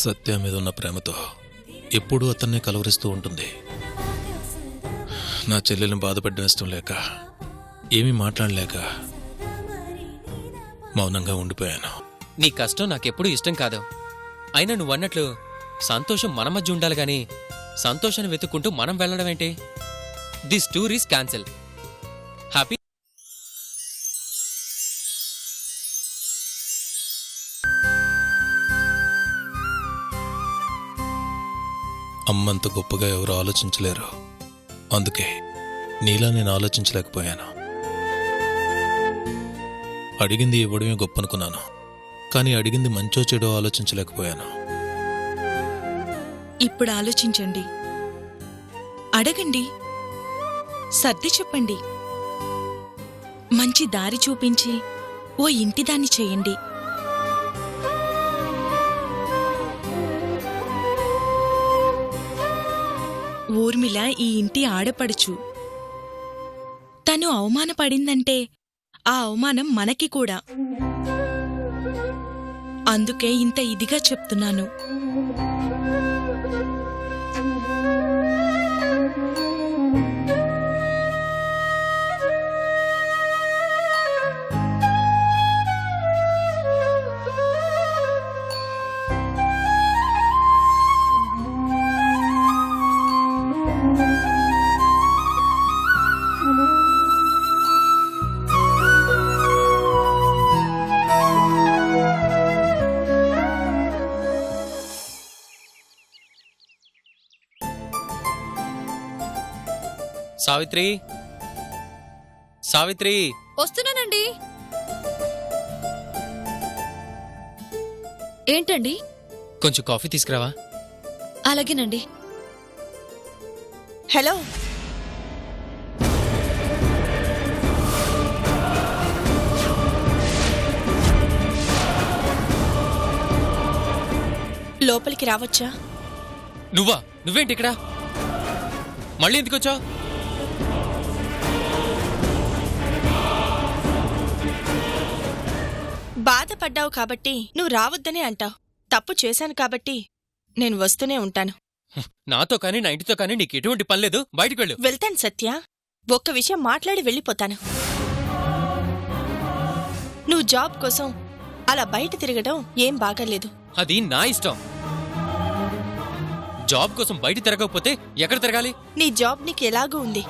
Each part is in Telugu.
సత్య మీద ఉన్న ప్రేమతో ఎప్పుడూ అతన్నే కలవరిస్తూ ఉంటుంది. నా చెల్లెలను బాధపడడం ఇష్టం లేక ఏమీ మాట్లాడలేక మౌనంగా ఉండిపోయాను. నీ కష్టం నాకెప్పుడూ ఇష్టం కాదు. అయినా నువ్వన్నట్లు సంతోషం మన మధ్య ఉండాలి గాని సంతోషాన్ని వెతుక్కుంటూ మనం వెళ్ళడం ఏంటి? This tour is cancel. Happy. అమ్మంత గొప్పగా ఎవరు ఆలోచించలేరు. అందుకే నీలా నేను ఆలోచించలేకపోయాను. అడిగింది ఇవ్వడమే గొప్ప అనుకున్నాను, కానీ అడిగింది మంచో చెడో ఆలోచించలేకపోయాను. ఇప్పుడు ఆలోచించండి, అడగండి, సర్ది చెప్పండి, మంచి దారి చూపించి ఓ ఇంటిదాన్ని చేయండి. ఊర్మిళ ఈ ఇంటి ఆడపడుచు. తను అవమానపడిందంటే ఆ అవమానం మనకి కూడా. అందుకే ఇంత ఇదిగా చెప్తున్నాను. సావిత్రి, సావిత్రి, వస్తున్నానండి. ఏంటండి? కొంచెం కాఫీ తీసుకురావా? అలాగేనండి. హలో, లోపలికి రావచ్చా? నువ్వేంటి ఇక్కడ? మళ్ళీ ఎందుకొచ్చావు? బాధపడ్డావు కాబట్టి నువ్వు రావద్దనే అంటావు. తప్పు చేశాను కాబట్టి నేను వస్తూనే ఉంటాను. నాతో కానీ నా ఇంటితో కానీ నీకు ఎటువంటి పని లేదు. బయటికి వెళ్ళు. వెళ్తాను సత్య. ఒక్క విషయం మాట్లాడి వెళ్ళిపోతాను. నువ్వు జాబ్ కోసం అలా బయట తిరగడం ఏం బాగాలేదు. అది నా ఇష్టం. జాబ్ కోసం బయట తిరగకపోతే ఎక్కడ తిరగాలి? నీ జాబ్ నీకు ఎలాగూ ఉంది.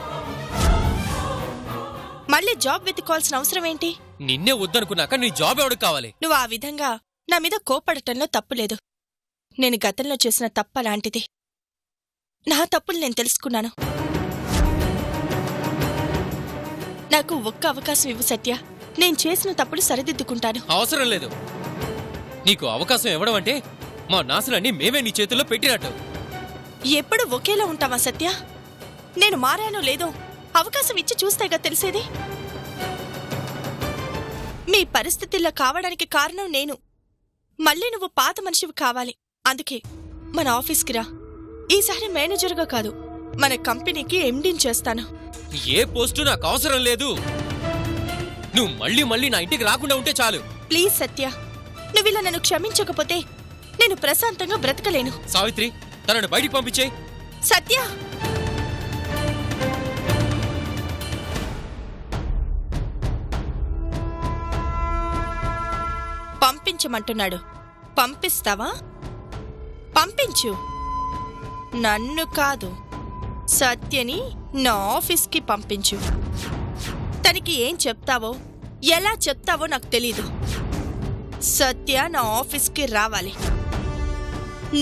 మళ్ళీ జాబ్ వెతుక్కోవాల్సిన అవసరం ఏంటి? నిన్నే వద్దనుకున్నాక నీ జాబ్ ఎవడికి కావాలి? నువ్వు ఆ విధంగా నా మీద కోపడటంలో తప్పులేదు. నేను గతంలో చేసిన తప్పలాంటిది. నా తప్పులు నేను తెలుసుకున్నాను. నాకు ఒక్క అవకాశం ఇవ్వు సత్య. నేను చేసిన తప్పులు సరిదిద్దుకుంటాను. అవసరం లేదు. నీకు అవకాశం ఇవ్వడం అంటే మా నాశనాన్ని మేమే నీ చేతుల్లో పెట్టినట్టు. ఎప్పుడు ఒకేలా ఉంటావా సత్య? నేను మారానో లేదో అవకాశం ఇచ్చి చూస్తేగా తెలిసేది. మీ పరిస్థితుల్లో కావడానికి కారణం నేను. మళ్ళీ నువ్వు పాత మనిషివి కావాలి. అందుకే మన ఆఫీస్కి రా. ఈసారి మేనేజర్గా కాదు, మన కంపెనీకి ఎండీని చేస్తాను. ఏ పోస్టు నాకు అవసరం లేదు. నువ్వు మళ్ళీ మళ్ళీ నా ఇంటికి రాకుండా ఉంటే చాలు. ప్లీజ్ సత్య, నువ్విలా నన్ను క్షమించకపోతే నేను ప్రశాంతంగా బ్రతకలేను. సావిత్రి, తనను బయటికి పంపించేయ్. సత్య, పంపించమంటున్నాడు. పంపిస్తావా? పంపించు. నన్ను కాదు, సత్యని నా ఆఫీస్కి పంపించు. తనకి ఏం చెప్తావో ఎలా చెప్తావో నాకు తెలీదు. సత్య నా ఆఫీస్కి రావాలి.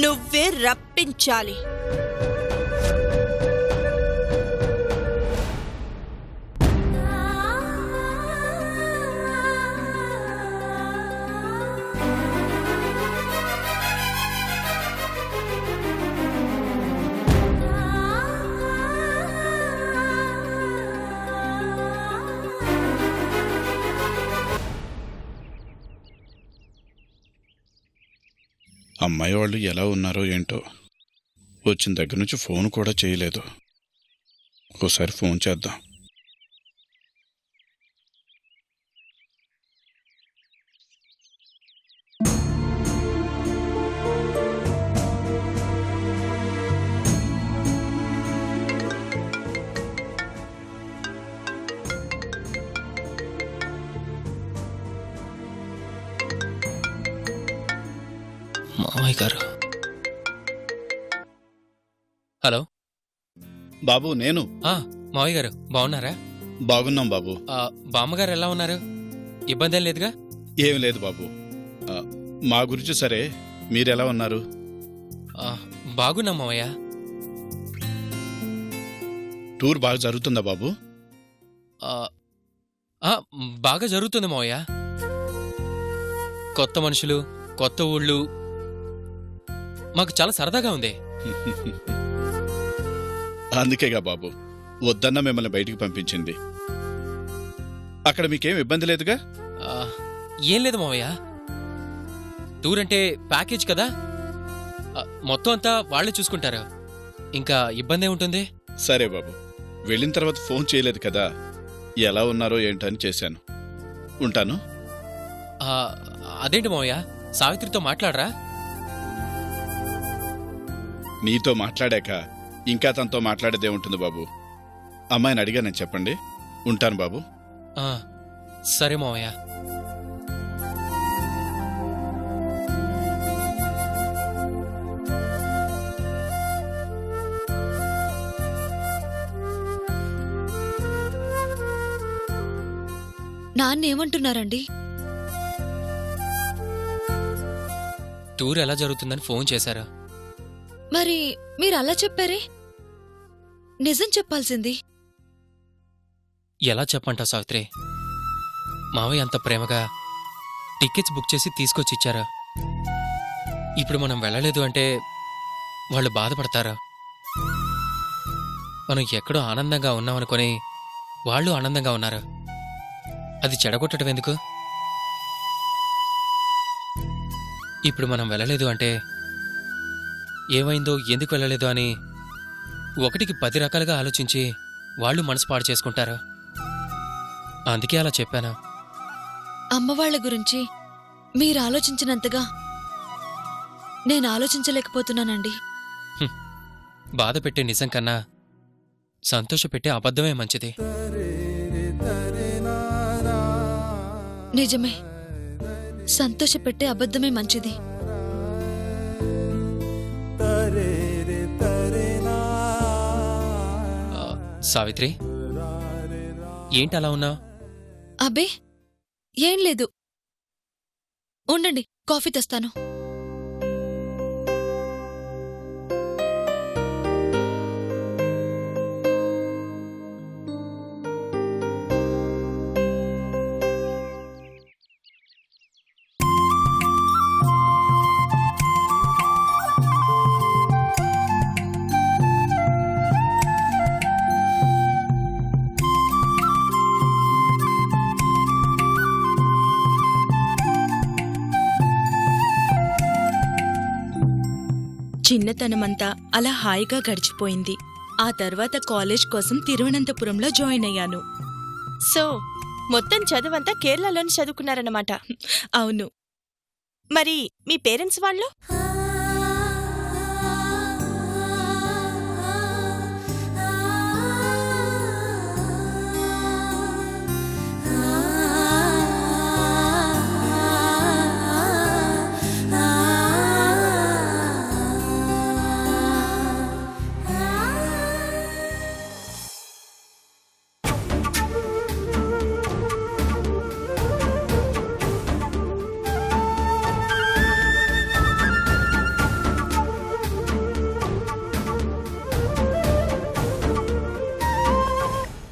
నువ్వే రప్పించాలి. అమ్మాయి వాళ్ళు ఎలా ఉన్నారో ఏంటో. వచ్చిన దగ్గర నుంచి ఫోన్ కూడా చేయలేదు. ఒకసారి ఫోన్ చేద్దాం. మామయ్య గారు. హలో. బాబు నేను. మామయ్య గారు బాగున్నారా? బాగున్నాం బాబు. బామ్మగారు ఎలా ఉన్నారు? ఇబ్బంది ఏం లేదుగా? ఏం లేదు బాబు. మా గురించి సరే, మీరెలా ఉన్నారు? బాగున్నాం మామయ్య. టూర్ బాగా జరుగుతుందా బాబు? బాగా జరుగుతుంది మావయ్య. కొత్త మనుషులు, కొత్త ఊళ్ళు, మాకు చాలా సరదాగా ఉంది. అందుకేగా బాబు వద్దన్న మిమ్మల్ని బయటికి పంపించింది. అక్కడ మీకేం ఇబ్బంది లేదుగా? ఏం లేదు మావయ్య. టూర్ అంటే ప్యాకేజ్ కదా, మొత్తం అంతా వాళ్లే చూసుకుంటారు. ఇంకా ఇబ్బంది ఏముంటుంది? సరే బాబు, వెళ్ళిన తర్వాత ఫోన్ చేయలేదు కదా, ఎలా ఉన్నారో ఏంటో అని చేశాను. ఉంటాను. అదేంటి మావయ్య, సావిత్రితో మాట్లాడరా? నీతో మాట్లాడాక ఇంకా తనతో మాట్లాడేదే ఉంటుంది బాబు. అమ్మాయిని అడిగానని చెప్పండి. ఉంటాను బాబు. సరే మావయ్య. నాన్న ఏమంటున్నారండి? టూర్ ఎలా జరుగుతుందని ఫోన్ చేశారా? మరి మీరు అలా చెప్పారే, నిజం చెప్పాల్సింది. ఎలా చెప్పంటా సావిత్రి? మావయ్య అంత ప్రేమగా టికెట్స్ బుక్ చేసి తీసుకొచ్చి ఇచ్చారా? ఇప్పుడు మనం వెళ్ళలేదు అంటే వాళ్ళు బాధపడతారా? మనం ఎక్కడో ఆనందంగా ఉన్నామనుకొని వాళ్ళు ఆనందంగా ఉన్నారు. అది చెడగొట్టడం ఎందుకు? ఇప్పుడు మనం వెళ్ళలేదు అంటే ఏమైందో, ఎందుకు వెళ్ళలేదు అని ఒకటికి 10 రకాలుగా ఆలోచించి వాళ్ళు మనసు పాడు చేసుకుంటారు. అందుకే అలా చెప్పాను. అమ్మవాళ్ల గురించి మీరు ఆలోచించినంతగా నేను ఆలోచించలేకపోతున్నానండి. బాధ పెట్టే నిజం కన్నా సంతోషపెట్టే అబద్ధమే మంచిది. నిజమే, సంతోషపెట్టే అబద్ధమే మంచిది. సావిత్రి, ఏంటి అలా ఉన్నావు? అబ్బే ఏం లేదు, ఉండండి కాఫీ తెస్తాను. చిన్నతనమంతా అలా హాయిగా గడిచిపోయింది. ఆ తర్వాత కాలేజ్ కోసం తిరువనంతపురంలో జాయిన్ అయ్యాను. సో మొత్తం చదువంతా కేరళలోని చదువుకున్నారన్నమాట. అవును. మరి మీ పేరెంట్స్ వాళ్ళు?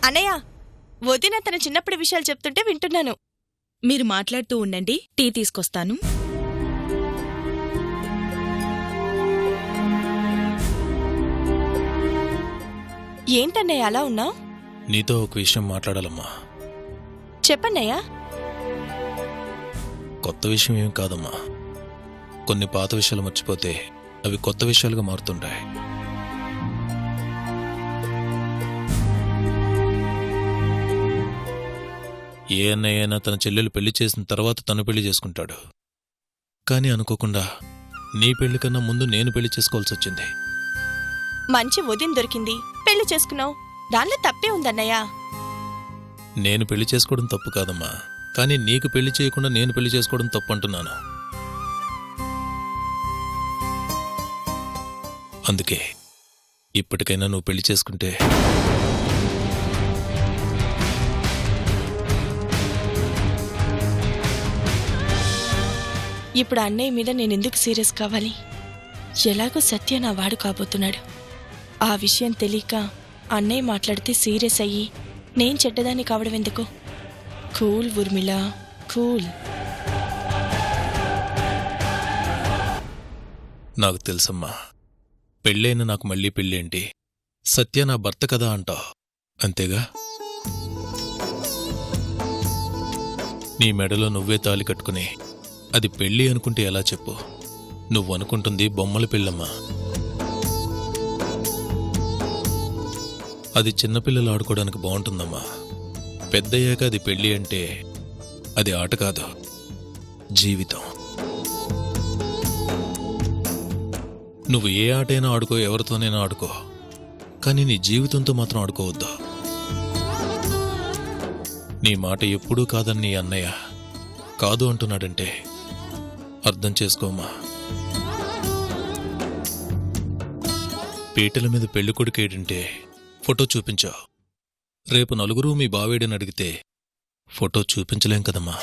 అన్నయ్య, వదిన తన చిన్నప్పటి విషయాలు చెప్తుంటే వింటున్నాను. మీరు మాట్లాడుతూ ఉండండి, టీ తీసుకొస్తాను. ఏంటన్నయ్య అలా ఉన్నావు? నీతో ఒక విషయం మాట్లాడాలమ్మా. చెప్పన్నయ్యా. కొత్త విషయం ఏం కాదమ్మా. కొన్ని పాత విషయాలు మర్చిపోతే అవి కొత్త విషయాలుగా మారుతుంటాయి. ఏ అన్నయ్య అయినా తన చెల్లెలు పెళ్లి చేసిన తర్వాత తను పెళ్లి చేసుకుంటాడు. కానీ అనుకోకుండా నీ పెళ్లి కన్నా ముందు నేను పెళ్లి చేసుకోవాల్సి వచ్చింది. మంచి వదిన దొరికింది, పెళ్లి చేసుకున్నావు. దానిలో తప్పే ఉందన్నయ్య. నేను పెళ్లి చేసుకోవడం తప్పు కాదమ్మా, కానీ నీకు పెళ్లి చేయకుండా నేను పెళ్లి చేసుకోవడం తప్పు అంటున్నాను. అందుకే ఇప్పటికైనా నువ్వు పెళ్లి చేసుకుంటే ఇప్పుడు అన్నయ్య మీద నేనెందుకు సీరియస్ కావాలి? ఎలాగో సత్య నా వాడు కాబోతున్నాడు. ఆ విషయం తెలియక అన్నయ్య మాట్లాడితే సీరియస్ అయ్యి నేను చెడ్డదాన్ని కావడం ఎందుకు? Cool Urmila, cool. నాకు తెలుసమ్మా, పెళ్ళైన నాకు మళ్ళీ పెళ్ళేంటి? సత్య నా భర్త కదా అంటావు, అంతేగా? నీ మెడలో నువ్వే తాళి కట్టుకుని అది పెళ్ళి అనుకుంటే ఎలా చెప్పు? నువ్వు అనుకుంటుంది బొమ్మల పెళ్ళమ్మా. అది చిన్నపిల్లలు ఆడుకోవడానికి బాగుంటుందమ్మా. పెద్దయ్యాక అది పెళ్ళి అంటే అది ఆట కాదు, జీవితం. నువ్వు ఏ ఆటైనా ఆడుకో, ఎవరితోనైనా ఆడుకో, కానీ నీ జీవితంతో మాత్రం ఆడుకోవద్దు. నీ మాట ఎప్పుడూ కాదని నీ అన్నయ్య కాదు అంటున్నాడంటే అర్థం చేసుకోమా. పీటల మీద పెళ్లి కొడుకేడంటే ఫోటో చూపించావు. రేపు నలుగురు మీ బావేడని అడిగితే ఫోటో చూపించలేం కదమ్మా.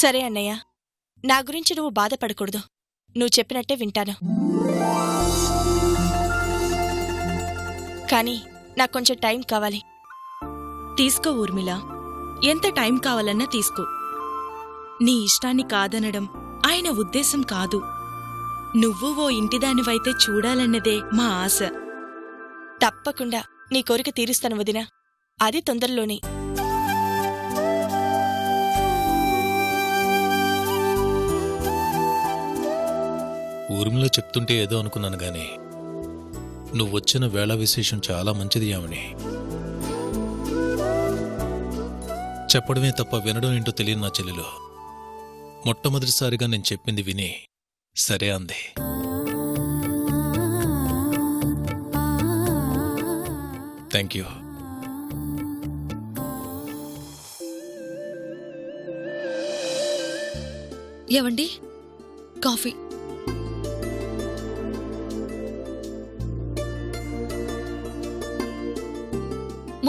సరే అన్నయ్య, నా గురించి నువ్వు బాధపడకూడదు. నువ్వు చెప్పినట్టే వింటాను. కానీ నాకు కొంచెం టైం కావాలి. తీసుకో ఊర్మిళ, ఎంత టైం కావాలన్నా తీసుకో. నీ ఇష్టాన్ని కాదనడం ఆయన ఉద్దేశం కాదు. నువ్వు ఓ ఇంటిదానివైతే చూడాలన్నదే మా ఆశ. తప్పకుండా నీ కోరిక తీరుస్తాను వదినా, అది తొందరలోనే. ఊర్మిలో చెప్తుంటే ఏదో అనుకున్నాను గాని నువ్వొచ్చిన వేళ విశేషం చాలా మంచిది యామని. చెప్పడమే తప్ప వినడం ఏంటో తెలియని నా చెల్లెలు మొట్టమొదటిసారిగా నేను చెప్పింది విని సరే అంది. Thank you. ఏవండి, కాఫీ.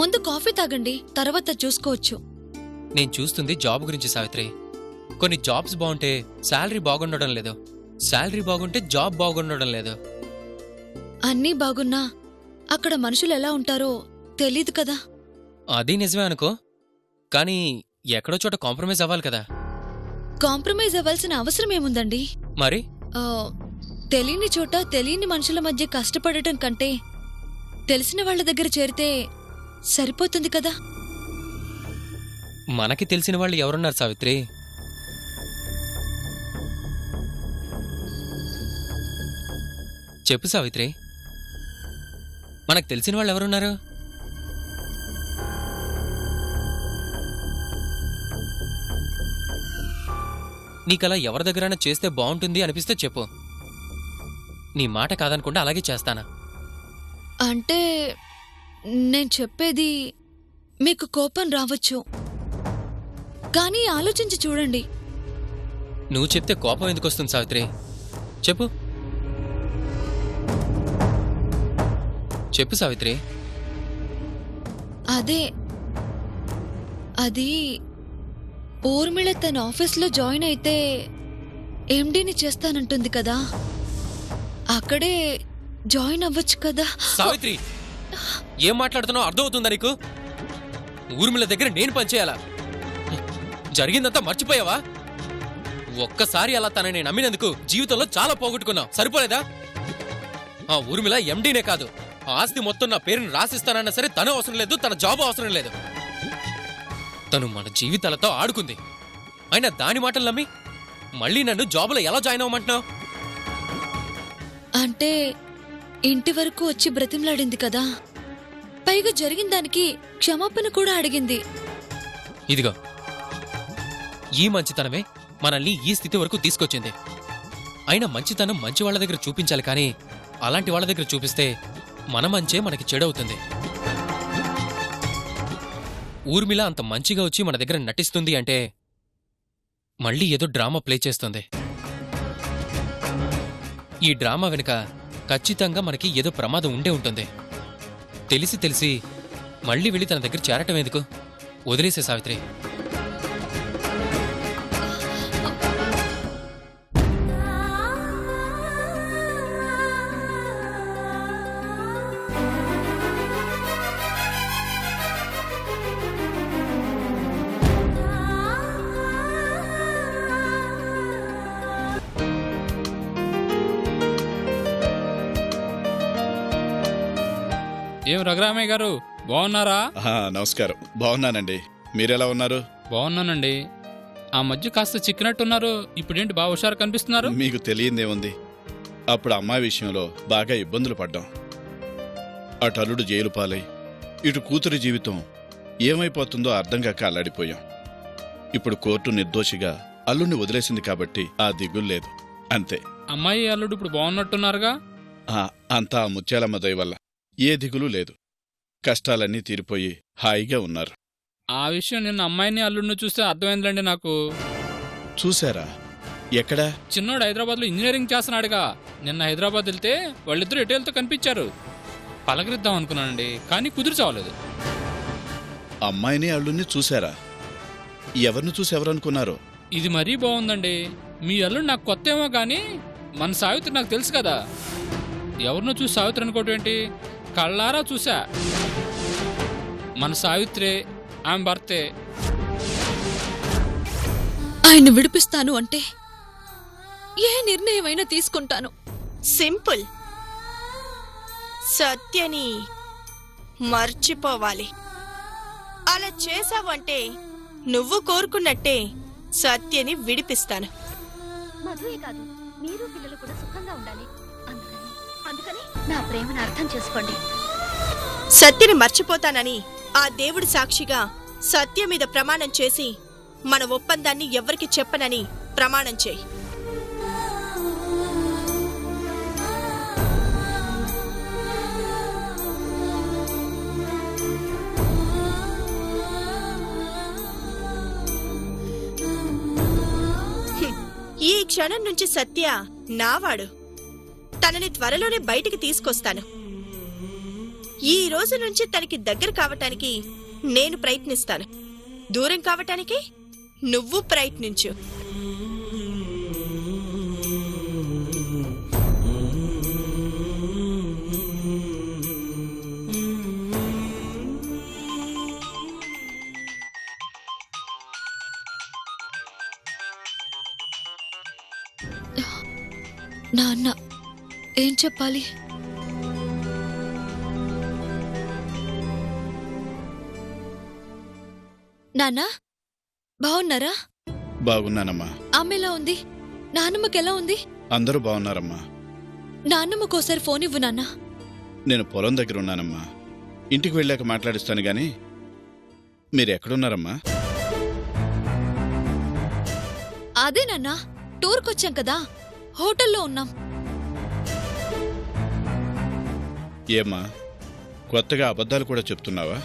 ముందు కాఫీ తాగండి, తర్వాత చూసుకోవచ్చు. నేను చూస్తుంది జాబ్ గురించి సావిత్రి. కొన్ని జాబ్స్ బాగుంటే శాలరీ బాగుండడం లేదు, శాలరీ బాగుంటే జాబ్ బాగుండడం లేదు. అన్నీ బాగున్నా అక్కడ మనుషులు ఎలా ఉంటారో తెలీదు కదా. అది నిజమే అనుకో, కానీ ఎక్కడో చోట కాంప్రమైజ్ అవ్వాలి కదా. కాంప్రమైజ్ అవ్వాల్సిన అవసరం ఏముందండి? మరి తెలియని చోట తెలియని మనుషుల మధ్య కష్టపడటం కంటే తెలిసిన వాళ్ళ దగ్గర చేరితే సరిపోతుంది కదా. మనకి తెలిసిన వాళ్ళు ఎవరున్నారు సావిత్రి? చెప్పు సావిత్రి, మనకు తెలిసిన వాళ్ళు ఎవరున్నారు? నీకలా ఎవరి దగ్గరైనా చేస్తే బాగుంటుంది అనిపిస్తే చెప్పు. నీ మాట కాదనుకుంటే అలాగే చేస్తానా? అంటే నేను చెప్పేది మీకు కోపం రావచ్చు, కానీ ఆలోచించి చూడండి. నువ్వు చెప్తే కోపం ఎందుకు వస్తుంది సావిత్రి? చెప్పు చెప్పు సావిత్రి. అది ఊర్మిళ తన ఆఫీస్లో జాయిన్ అయితే ఎండీని చేస్తానంటుంది కదా, అక్కడే జాయిన్ అవ్వచ్చు కదా. సావిత్రి, ఏం మాట్లాడుతున్నావు అర్థమవుతుందా నీకు? ఊర్మిళ దగ్గర నేను పనిచేయాలా? జరిగిందంతా మర్చిపోయావా? ఒక్కసారి అలా తనని నమ్మినందుకు జీవితంలో చాలా పోగొట్టుకున్నావు, సరిపోలేదా? ఆ ఊర్మిళ ఎండీనే కాదు, ఆస్తి మొత్తం నా పేరుని రాసిస్తానన్నా సరే తను అవసరం లేదు, తన జాబ్ అవసరం లేదు. తను మన జీవితాలతో ఆడుకుంది. అయినా దాని మాటలు నమ్మి మళ్ళీ నన్ను జాబులో ఎలా జాయిన్ అవ్వమంటున్నావు? అంటే ఇంటి వరకు వచ్చి బ్రతిమలాడింది కదా, పైగా జరిగిన దానికి క్షమాపణ కూడా అడిగింది. ఇదిగో, ఈ మంచితనమే మనల్ని ఈ స్థితి వరకు తీసుకొచ్చింది. అయినా మంచితనం మంచి వాళ్ళ దగ్గర చూపించాలి, కానీ అలాంటి వాళ్ళ దగ్గర చూపిస్తే మన మంచే మనకి చెడవుతుంది. ఊర్మిళ అంత మంచిగా వచ్చి మన దగ్గర నటిస్తుంది అంటే మళ్ళీ ఏదో డ్రామా ప్లే చేస్తుంది. ఈ డ్రామా వెనుక ఖచ్చితంగా మనకి ఏదో ప్రమాదం ఉండే ఉంటుంది. తెలిసి తెలిసి మళ్ళీ వెళ్ళి తన దగ్గర చేరటం ఎందుకు? వదిలేసే సావిత్రి. ఏం రఘురామయ్య గారు బాగున్నారా? నమస్కారం, బాగున్నానండి. మీరెలా ఉన్నారు? బాగున్నానండి. ఆ మధ్య కాస్త చిక్కినట్టున్నారు. ఇప్పుడేంటి బాగా హుషారు కనిపిస్తున్నారు? మీకు తెలియందేముంది, అప్పుడు అమ్మాయి విషయంలో బాగా ఇబ్బందులు పడ్డాం. అటు అల్లుడు జైలు పాలై, ఇటు కూతురి జీవితం ఏమైపోతుందో అర్థం కాక అల్లాడిపోయాం. ఇప్పుడు కోర్టు నిర్దోషిగా అల్లుడిని వదిలేసింది కాబట్టి ఆ దిగుల్లేదు, అంతే. అమ్మాయి అల్లుడు ఇప్పుడు బాగున్నట్టున్నారుగా? అంతా ఆ ముత్యాలమ్మ దయ వల్ల ఏ దిగులు లేదు. కష్టాలన్నీ తీరిపోయి హాయిగా ఉన్నారు. ఆ విషయం నిన్న అమ్మాయిని అల్లుడిని చూస్తే అర్థమైందండి నాకు. చూశారా? ఎక్కడా? చిన్నోడు హైదరాబాద్లో ఇంజనీరింగ్ చేస్తున్నాడుగా. నిన్న హైదరాబాద్ వెళ్తే వాళ్ళిద్దరూ ఎటేలతో కనిపించారు. పలకరిద్దాం అనుకున్నానండి, కానీ కుదిరి చావలేదు. అమ్మాయిని అల్లుడిని చూశారా? ఎవరిని చూసి ఎవరనుకున్నారు? ఇది మరీ బాగుందండి. మీ అల్లుడు నాకు కొత్త ఏమో కానీ మన సావిత్రి నాకు తెలుసు కదా. ఎవరినో చూసి సావిత్రి అనుకోవటం ఏంటి? కళ్ళారా చూసా. మన సావిత్రే, ఆమె భర్తే. ఆయన విడిపిస్తాను అంటే ఏ నిర్ణయమైనా తీసుకుంటాను. సింపుల్. సత్యని మర్చిపోవాలి. అలా చేసావంటే నువ్వు కోరుకున్నట్టే సత్యని విడిపిస్తాను. మధువే కాదు, మీరు పిల్లలు కూడా సుఖంగా ఉండాలి. అందుకని నా ప్రేమను అర్థం చేసుకోండి. సత్యని మర్చిపోతానని ఆ దేవుడి సాక్షిగా సత్య మీద ప్రమాణం చేసి మన ఒప్పందాన్ని ఎవ్వరికి చెప్పనని ప్రమాణం చేయి. ఈ క్షణం నుంచి సత్య నావాడు. తనని త్వరలోనే బయటికి తీసుకొస్తాను. ఈ రోజు నుంచి తనకి దగ్గర కావటానికి నేను ప్రయత్నిస్తాను. దూరం కావటానికి నువ్వు ప్రయత్నించు. నాన్న ఏం చెప్పాలి? నాన్నా బాగున్నారా? బాగున్నానమ్మా. అమ్మ ఎలా ఉంది? నాన్నమ్మకి ఎలా ఉంది? అందరూ బాగున్నారమ్మా. నాన్నమ్మకోసారి ఫోన్ ఇవ్వు నాన్న. నేను పొలం దగ్గర ఉన్నానమ్మా. ఇంటికి వెళ్ళాక మాట్లాడిస్తాను గాని మీరెక్కడున్నారమ్మా? అదే నాన్న, టూర్కొచ్చాం కదా, హోటల్లో ఉన్నాం. ఏమ్మా, కొత్తగా అబద్ధాలు కూడా చెప్తున్నావా?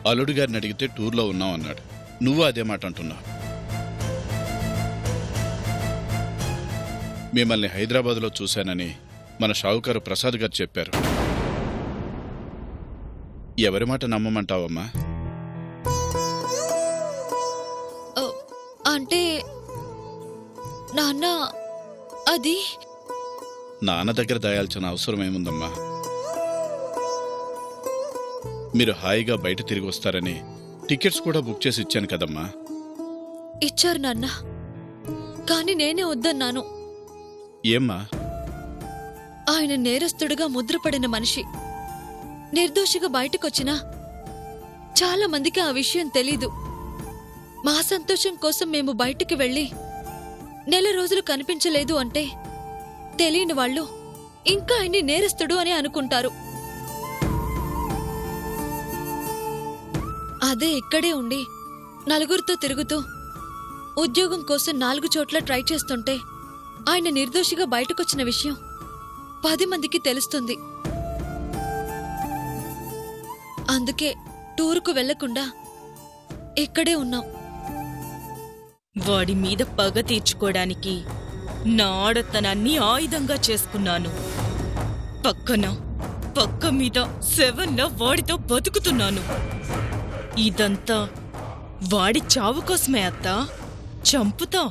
అల్లుడు గారిని అడిగితే టూర్లో ఉన్నావు అన్నాడు. నువ్వు అదే మాట అంటున్నావు. మిమ్మల్ని హైదరాబాద్లో చూశానని మన షావుకారు ప్రసాద్ గారు చెప్పారు. ఎవరి మాట నమ్మమంటావమ్మా? అంటే నాన్న, అది నాన్న దగ్గర దాయాల్సిన అవసరం ఏముందమ్మా? మీరు హాయిగా బయట తిరిగి వస్తారని టికెట్స్ కూడా బుక్ చేసి ఇచ్చాను కదమ్మా. ఇచ్చారు నాన్న, కానీ నేనే వద్దన్నాను. ఏమ్మా? ఆయన నేరస్తుడుగా ముద్రపడిన మనిషి. నిర్దోషిగా బయటకొచ్చినా చాలా మందికి ఆ విషయం తెలీదు. మా సంతోషం కోసం మేము బయటికి వెళ్ళి నెల రోజులు కనిపించలేదు అంటే తెలియని వాళ్ళు ఇంకా ఆయన్ని నేరస్తుడు అని అనుకుంటారు. అదే ఇక్కడే ఉండి నలుగురితో తిరుగుతూ ఉద్యోగం కోసం 4 చోట్ల ట్రై చేస్తుంటే ఆయన నిర్దోషిగా బయటకొచ్చిన విషయం 10 మందికి తెలుస్తుంది. అందుకే టూరుకు వెళ్లకుండా ఇక్కడే ఉన్నాం. వాడి మీద పగ తీర్చుకోవడానికి నా ఆడతనాన్ని ఆయుధంగా చేసుకున్నాను. పక్క మీద 7ల వాడితో బతుకుతున్నాను. ఇదంతా వాడి చావు కోసమే అత్తా. చంపుతా.